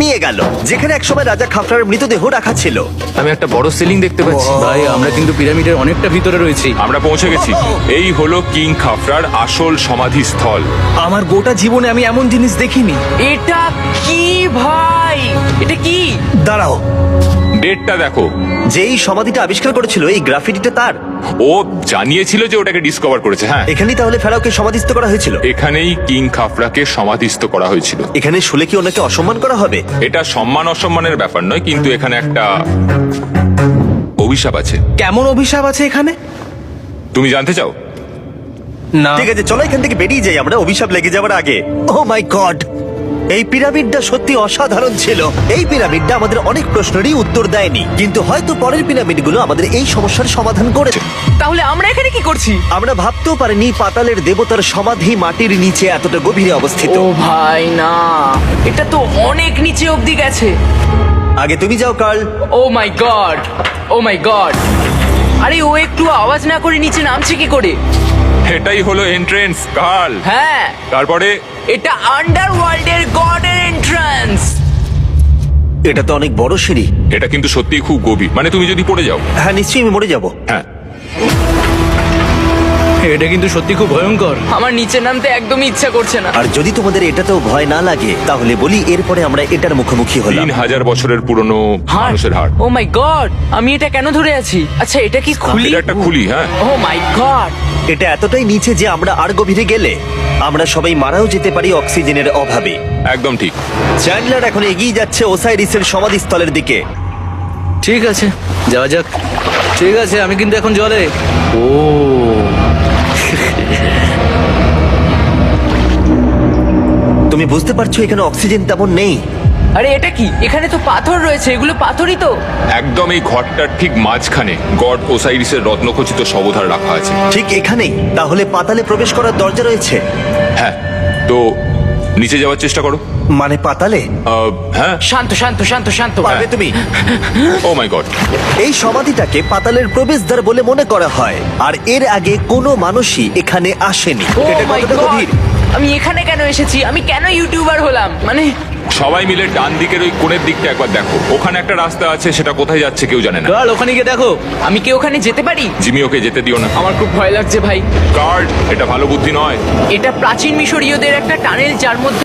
নিয়ে গেল যেখানে একসময় রাজা খাফরার মৃতদেহ রাখা ছিল। আমি একটা বড় সিলিং দেখতে পাচ্ছি। Wow! ভাই আমরা কিন্তু পিরামিডের অনেকটা ভিতরে রয়েছি। আমরা পৌঁছে গেছি। এই হলো কিং খাফরার আসল সমাধিস্থল। আমার গোটা জীবনে আমি এমন জিনিস দেখিনি। এটা কি ভাই? এটা কি? দাঁড়াও, ডেটটা দেখো। যেই সমাধিটা আবিষ্কার করেছিল এই গ্রাফিটিটা তার। ও জানিয়েছিল যে ওটাকে ডিসকভার করেছে। হ্যাঁ, এখানেই তাহলে ফেরাওকে সমাধিস্থ করা হয়েছিল। এখানেই কিং খাফরাকে সমাধিস্থ করা হয়েছিল। এখানে শুলে কি ওনাকে অসম্মান করা হবে? এটা সম্মান অসম্মানের ব্যাপার নয়, কিন্তু এখানে একটা অভিশাপ আছে। কেমন অভিশাপ আছে এখানে? তুমি জানতে চাও? না। ঠিক আছে, চলো এখান থেকে বেরিয়ে যাই আমরা অভিশাপ লেগে যাওয়ার আগে। ও মাই গড, এই পিরামিডটা সত্যি অসাধারণ ছিল। এই পিরামিডটা আমাদের অনেক প্রশ্নেরই উত্তর দেয়নি, কিন্তু হয়তো পরের পিরামিডগুলো আমাদের এই সমস্যার সমাধান করেছে। তাহলে আমরা এখানে কি করছি? আমরা ভাবতেও পারিনি পাতালের দেবতার সমাধি মাটির নিচে এতটা গভীরে অবস্থিত। ও ভাই না, এটা তো অনেক নিচে অবধি গেছে। আগে তুমি যাও কার্ল। ও মাই গড, ও মাই গড। আরে ও একটু আওয়াজ না করে নিচে নামছে কি করে? এটাই হলো এন্ট্রেন্স কাল। হ্যাঁ, তারপরে এটা আন্ডারওয়ার্ল্ডের গডের এন্ট্রান্স। এটা তো অনেক বড় সিঁড়ি। এটা কিন্তু সত্যিই খুব গভীর, মানে তুমি যদি পড়ে যাও। হ্যাঁ, নিশ্চয়ই আমি মরে যাব। হ্যাঁ, এটা কিন্তু সত্যি খুব ভয়ঙ্কর। আমার নিচে নামতে একদমই ইচ্ছা করছে না। আর যদি তোমাদের এটাতেও ভয় না লাগে তাহলে বলি এরপরে আমরা এটার মুখোমুখি হলাম। 3000 বছরের পুরনো মানুষের হাড়। ও মাই গড, আমি এটা কেন ধরে আছি? আচ্ছা এটা কি খুলি? এটা একটা খুলি। হ্যাঁ, ও মাই গড। এটা এতটাই নিচে যে আমরা আর গভীরে গেলে আমরা সবাই মারাও যেতে পারি অক্সিজেনের অভাবে। একদম ঠিক। চ্যান্ডলার এখন এগিয়ে যাচ্ছে ওসাইরিসের সমাধিস্থলের দিকে। ঠিক আছে যাওয়া যাক। ঠিক আছে আমি কিন্তু এখন জলে। ও তুমি বুঝতে পারছো এখানে অক্সিজেন তেমন নেই। আরে এটা কি? এখানে তো পাথর রয়েছে, এগুলো পাথরই তো। একদম এই ঘরটার ঠিক মাঝখানে গড ওসাইরিসের রত্নখচিত শবধার রাখা আছে। ঠিক এখানেই তাহলে পাতালে প্রবেশ করার দরজা রয়েছে। হ্যাঁ, তো নিচে যাওয়ার চেষ্টা করো। মানে পাতালে হ্যাঁ। শান্ত শান্ত শান্ত শান্ত। পারবে তুমি? ও মাই গড। এই সমাধিটাকে পাতালের প্রবেশদ্বার বলে মনে করা হয়, আর এর আগে কোনো মানুষই এখানে আসেনি। ও এটা মাই কতটা গড, গভীর? আমি এখানে কেন এসেছি? আমি কেন ইউটিউবার হলাম? মানে সবাই মিলে ডান দিকের ওই কোণের দিকটা একবার দেখো। ওখানে একটা রাস্তা আছে, সেটা কোথায় যাচ্ছে কেউ জানে না। কাল ওখানে গিয়ে দেখো। আমি কি ওখানে যেতে পারি? জিমি ওকে যেতে দিও না। আমার খুব ভয় লাগছে ভাই। কার্ড, এটা ভালো বুদ্ধি নয়। এটা প্রাচীন মিশরীয়দের একটা টানেল যার মধ্যে